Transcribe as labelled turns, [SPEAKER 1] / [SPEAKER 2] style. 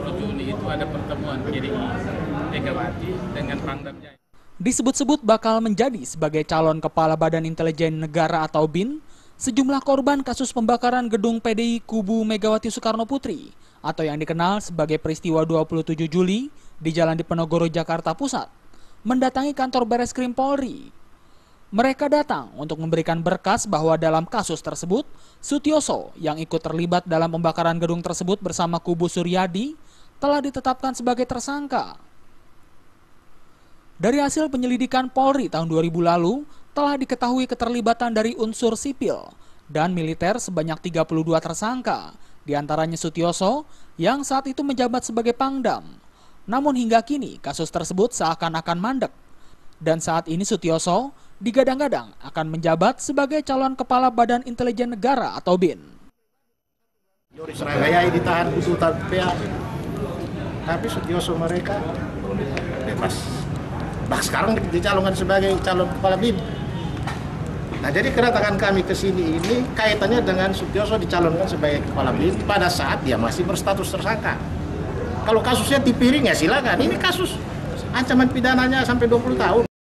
[SPEAKER 1] 20 Juli itu ada pertemuan PDI Megawati dengan Pangdam Jaya.
[SPEAKER 2] Disebut-sebut bakal menjadi sebagai calon Kepala Badan Intelijen Negara atau BIN, sejumlah korban kasus pembakaran gedung PDI kubu Megawati Soekarno Putri atau yang dikenal sebagai peristiwa 27 Juli di Jalan Diponegoro, Jakarta Pusat, mendatangi kantor Bareskrim Polri. Mereka datang untuk memberikan berkas bahwa dalam kasus tersebut, Sutioso yang ikut terlibat dalam pembakaran gedung tersebut bersama kubu Suryadi telah ditetapkan sebagai tersangka. Dari hasil penyelidikan Polri tahun 2000 lalu, telah diketahui keterlibatan dari unsur sipil dan militer sebanyak 32 tersangka, diantaranya Sutioso yang saat itu menjabat sebagai Pangdam. Namun hingga kini kasus tersebut seakan-akan mandek. Dan saat ini Sutioso digadang-gadang akan menjabat sebagai calon Kepala Badan Intelijen Negara atau BIN.
[SPEAKER 3] Yoris Rahayai ditahan tuntutan PA, tapi Sutioso mereka bebas. Bah sekarang dicalonkan sebagai calon Kepala BIN. Nah jadi kedatangan kami ke sini ini kaitannya dengan Sutioso dicalonkan sebagai Kepala BIN pada saat dia masih berstatus tersangka. Kalau kasusnya dipiring ya silakan. Ini kasus ancaman pidananya sampai 20 tahun.